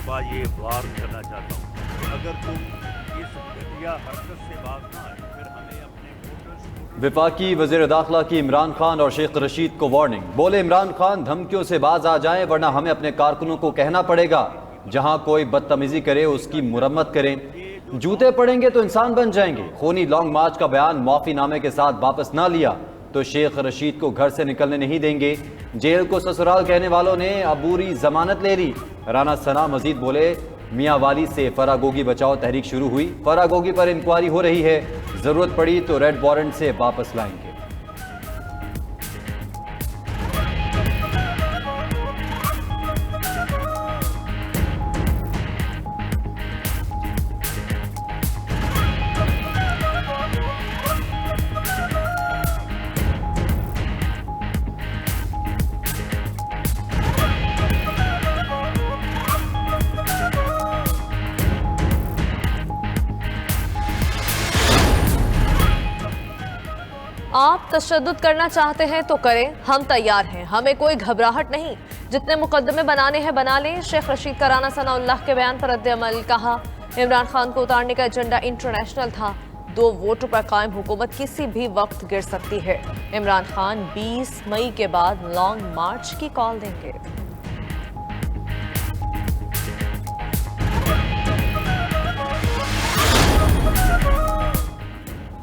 मरतबा ये वार्न करना चाहता हूँ कि अगर तुम इस घटिया हरकत से बाज ना आए फिर हमें अपने वोटर्स वफाकी वज़ीर दाखिला की इमरान खान और शेख रशीद को वार्निंग। बोले इमरान खान धमकियों से बाज आ जाएं वरना हमें अपने कारकुनों को कहना पड़ेगा जहां कोई बदतमीजी करे उसकी मुरम्मत करें। जूते पड़ेंगे तो इंसान बन जाएंगे। खूनी लॉन्ग मार्च का बयान माफी नामे के साथ वापस ना लिया तो शेख रशीद को घर से निकलने नहीं देंगे। जेल को ससुराल कहने वालों ने अबूरी जमानत ले ली। राना सना मजीद बोले मियाँ वाली से फरागोगी बचाओ तहरीक शुरू हुई। फरागोगी पर इंक्वायरी हो रही है, जरूरत पड़ी तो रेड वारंट से वापस लाएंगे। आप तशद्दुद करना चाहते हैं तो करें, हम तैयार हैं, हमें कोई घबराहट नहीं। जितने मुकदमे बनाने हैं बना लें। शेख रशीद का राना सनाउल्लाह के बयान पर रद्द-ए-अमल। कहा इमरान खान को उतारने का एजेंडा इंटरनेशनल था। 2 वोटों पर कायम हुकूमत किसी भी वक्त गिर सकती है। इमरान खान 20 मई के बाद लॉन्ग मार्च की कॉल देंगे।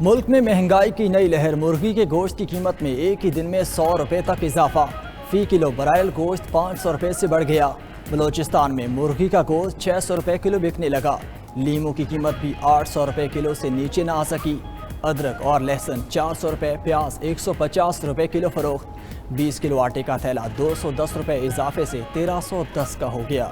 मुल्क में महंगाई की नई लहर। मुर्गी के गोश्त की कीमत में एक ही दिन में 100 रुपये तक इजाफा। फी किलो बराइल गोश्त 500 रुपये से बढ़ गया। बलोचिस्तान में मुर्गी का गोश्त 600 रुपये किलो बिकने लगा। लीमू की कीमत भी 800 रुपये किलो से नीचे ना आ सकी। अदरक और लहसुन 400 रुपये, प्याज 150 रुपये किलो फरोख्त। 20 किलो आटे का थैला 210 रुपये इजाफे से 1310 का हो गया।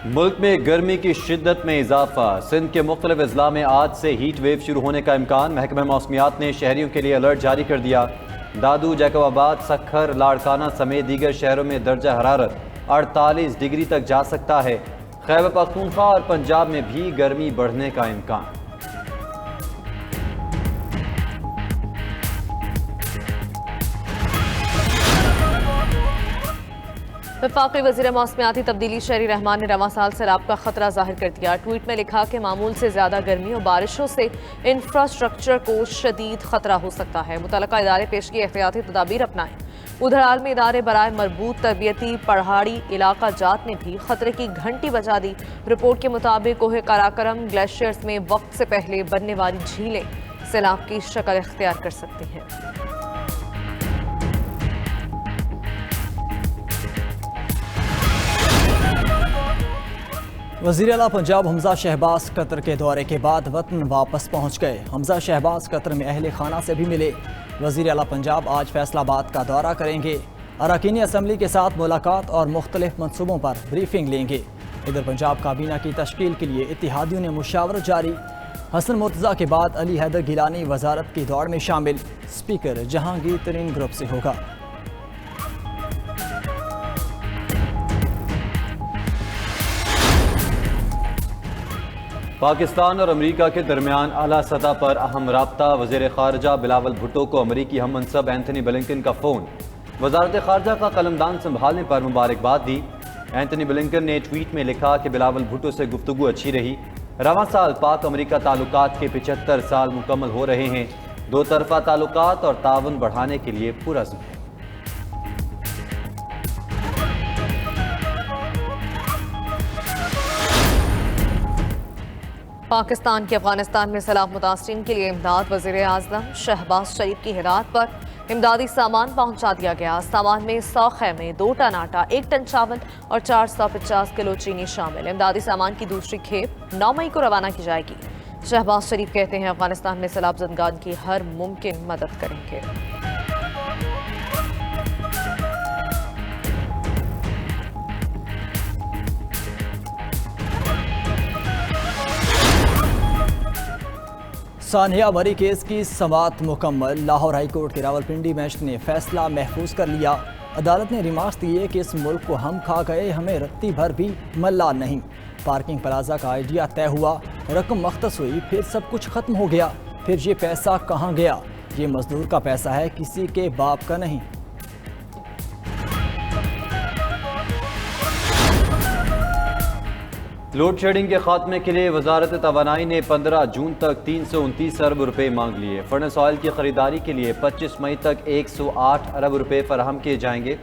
मुल्क में गर्मी की शिद्दत में इजाफा। सिंध के मुख्तलिफ अजला में आज से हीट वेव शुरू होने का इम्कान। महकमा मौसमियात ने शहरियों के लिए अलर्ट जारी कर दिया। दादू, जैकोबाबाद, सखर, लाड़काना समेत दीगर शहरों में दर्जा हरारत 48 डिग्री तक जा सकता है। खैबर पख्तूनख्वा और पंजाब में भी गर्मी बढ़ने का इम्कान। वफाकी वज़ीर मौसमियाती तब्दीली शहरी रहमान ने रवां साल सैलाब का खतरा जाहिर कर दिया। ट्वीट में लिखा कि मामूल से ज़्यादा गर्मी और बारिशों से इंफ्रास्ट्रक्चर को शदीद खतरा हो सकता है। मुतल्लिका इदारे पेश की एहतियाती तदाबीर अपनाएं। उधर आलमी इदारे बराए मरबूत तरबियती पहाड़ी इलाका जात ने भी खतरे की घंटी बजा दी। रिपोर्ट के मुताबिक कोहे काराकरम ग्लेशियर्स में वक्त से पहले बनने वाली झीलें सैलाब की शक्ल इख्तियार कर सकती हैं। वज़ीर आला पंजाब हमजा शहबाज कतर के दौरे के बाद वतन वापस पहुँच गए। हमजा शहबाज कतर में अहले खाना से भी मिले। वज़ीर आला पंजाब आज फैसलाबाद का दौरा करेंगे। अरकानी असम्बली के साथ मुलाकात और मुख्तलिफ मनसूबों पर ब्रीफिंग लेंगे। इधर पंजाब काबीना की तश्कील के लिए इत्तेहादियों ने मुशावरत जारी। हसन मुर्तज़ा के बाद अली हैदर गिलानी वजारत की दौड़ में शामिल। स्पीकर जहांगीर तरीन ग्रुप से होगा। पाकिस्तान और अमरीका के दरमियान आला सतह पर अहम राब्ता। वज़ीर ख़ारजा बिलावल भुट्टो को अमरीकी हम मनसब एंथनी ब्लिंकन का फ़ोन। वज़ारत ख़ारजा का कलमदान संभालने पर मुबारकबाद दी। एंथनी ब्लिंकन ने ट्वीट में लिखा कि बिलावल भुट्टो से गुफ्तगू अच्छी रही। रवां साल पाक अमरीका ताल्लुकात के 75 साल मुकम्मल हो रहे हैं। 2 तरफ़ा ताल्लुकात और ताउन बढ़ाने के लिए पुरज़्म है। पाकिस्तान के अफगानिस्तान में सैलाब मुतासरीन के लिए इमदाद। वज़ीर आज़म शहबाज शरीफ की हिदायत पर इमदादी सामान पहुंचा दिया गया। सामान में 100 खैमे, 2 टन आटा, 1 टन चावल और 450 किलो चीनी शामिल। इमदादी सामान की दूसरी खेप 9 मई को रवाना की जाएगी। शहबाज शरीफ कहते हैं अफगानिस्तान में सैलाब ज़दगान की हर मुमकिन मदद करेंगे। सानिया मरी केस की समाअत मुकम्मल। लाहौर हाई कोर्ट के रावलपिंडी मैजिस्ट्रेट ने फैसला महफूज कर लिया। अदालत ने रिमार्क्स दिए कि इस मुल्क को हम खा गए, हमें रत्ती भर भी मल्ला नहीं। पार्किंग प्लाजा का आइडिया तय हुआ, रकम मख्तस हुई, फिर सब कुछ खत्म हो गया। फिर ये पैसा कहाँ गया? ये मजदूर का पैसा है, किसी के बाप का नहीं। لوڈ شیڈنگ کے خاتمے کے لیے وزارت توانائی نے 15 جون تک 329 ارب روپے مانگ لیے۔ فرنس آئل کی خریداری کے لیے 25 مئی تک 108 ارب روپے فراہم کیے جائیں گے۔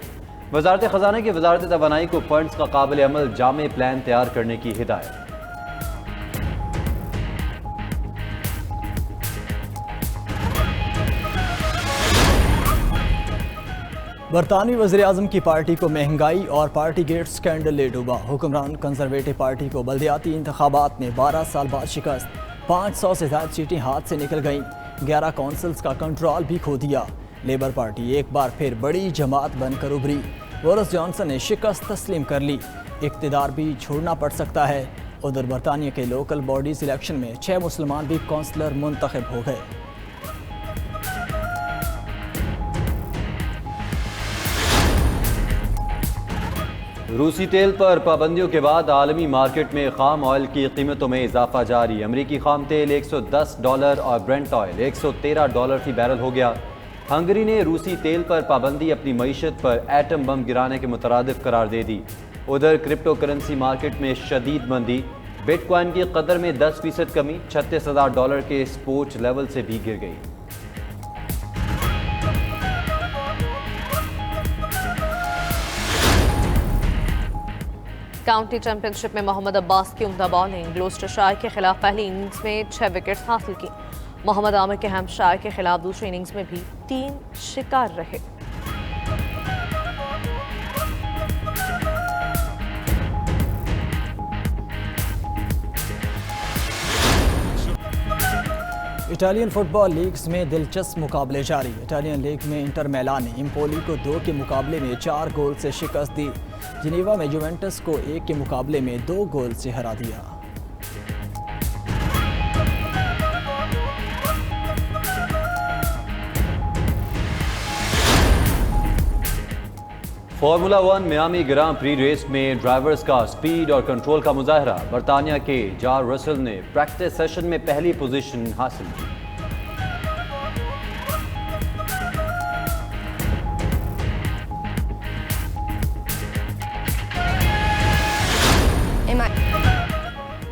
وزارت خزانہ کی وزارت توانائی کو فنڈز کا قابل عمل جامع پلان تیار کرنے کی ہدایت۔ برطانوی وزیراعظم کی پارٹی کو مہنگائی اور پارٹی گیٹ سکینڈل لے ڈوبا۔ حکمران کنزرویٹو پارٹی کو بلدیاتی انتخابات میں 12 سال بعد شکست، 500 سے زائد سیٹیں ہاتھ سے نکل گئیں، 11 کونسلز کا کنٹرول بھی کھو دیا۔ لیبر پارٹی ایک بار پھر بڑی جماعت بن کر ابھری۔ بورس جانسن نے شکست تسلیم کر لی، اقتدار بھی چھوڑنا پڑ سکتا ہے۔ ادھر برطانیہ کے لوکل باڈیز الیکشن میں 6 مسلمان بھی کونسلر منتخب ہو گئے۔ روسی تیل پر پابندیوں کے بعد عالمی مارکیٹ میں خام آئل کی قیمتوں میں اضافہ جاری۔ امریکی خام تیل $110 اور برنٹ آئل $113 فی بیرل ہو گیا۔ ہنگری نے روسی تیل پر پابندی اپنی معیشت پر ایٹم بم گرانے کے مترادف قرار دے دی۔ ادھر کرپٹو کرنسی مارکیٹ میں شدید مندی، بٹ کوائن کی قدر میں 10% کمی، $36,000 کے سپورٹ لیول سے بھی گر گئی۔ کاؤنٹی چیمپئن شپ میں محمد عباس کی عمدہ بالنگ، گلوسٹر شائر کے خلاف پہلی اننگز میں 6 وکٹس حاصل کی۔ محمد عامر کے ہیم شائر کے خلاف دوسری اننگز میں بھی 3 شکار رہے۔ اٹالین فٹ بال لیگز میں دلچسپ مقابلے جاری۔ اٹالین لیگ میں انٹر میلان نے امپولی کو 2 کے مقابلے میں 4 گول سے شکست دی۔ جنیوا میں یوونٹس کو 1 کے مقابلے میں 2 گول سے ہرا دیا۔ فارمولا 1 میامی گراں پری ریس میں ڈرائیورز کا سپیڈ اور کنٹرول کا مظاہرہ۔ برطانیہ کے جارج رسل نے پریکٹس سیشن میں پہلی پوزیشن حاصل کی۔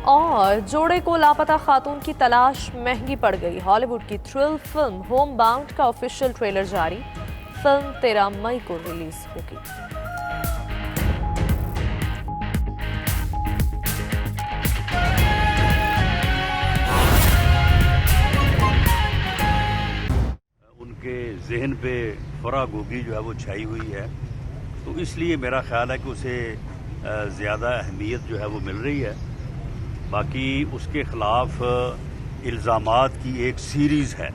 اور جوڑے کو لاپتہ خاتون کی تلاش مہنگی پڑ گئی۔ ہالی ووڈ کی تھرل فلم ہوم باؤنڈ کا آفیشیل ٹریلر جاری۔ فلم 13 مئی کو ریلیز ہوگی۔ ان کے ذہن پہ فرا گوگی جو ہے وہ چھائی ہوئی ہے، تو اس لیے میرا خیال ہے کہ اسے زیادہ اہمیت جو ہے وہ مل رہی ہے۔ باقی اس کے خلاف الزامات کی ایک سیریز ہے،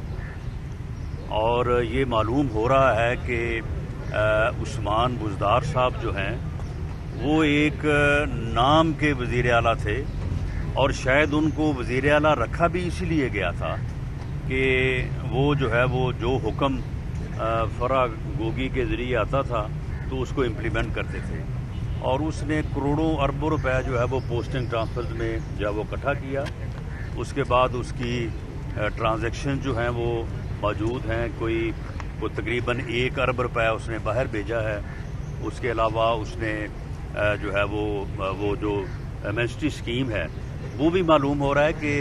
اور یہ معلوم ہو رہا ہے کہ عثمان بزدار صاحب جو ہیں وہ ایک نام کے وزیر اعلیٰ تھے، اور شاید ان کو وزیر اعلیٰ رکھا بھی اسی لیے گیا تھا کہ وہ جو ہے وہ جو حکم فرا گوگی کے ذریعے آتا تھا تو اس کو امپلیمنٹ کرتے تھے، اور اس نے کروڑوں اربوں روپے جو ہے وہ پوسٹنگ ٹرانسفرز میں جو ہے وہ اکٹھا کیا۔ اس کے بعد اس کی ٹرانزیکشن جو ہیں وہ موجود ہیں، کوئی تقریباً 1 ارب روپے اس نے باہر بھیجا ہے۔ اس کے علاوہ اس نے جو ہے وہ جو ایمنسٹی اسکیم ہے وہ بھی معلوم ہو رہا ہے کہ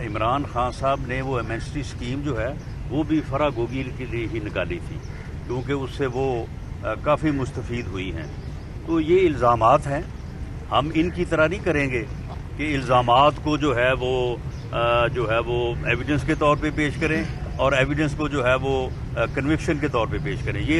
عمران خان صاحب نے وہ ایمنسٹی اسکیم جو ہے وہ بھی فرا گوگی کے لیے ہی نکالی تھی، کیونکہ اس سے وہ کافی مستفید ہوئی ہیں۔ تو یہ الزامات ہیں، ہم ان کی طرح نہیں کریں گے کہ الزامات کو جو ہے وہ ایویڈنس کے طور پہ پیش کریں اور ایویڈنس کو جو ہے وہ کنوکشن کے طور پہ پیش کریں۔ یہ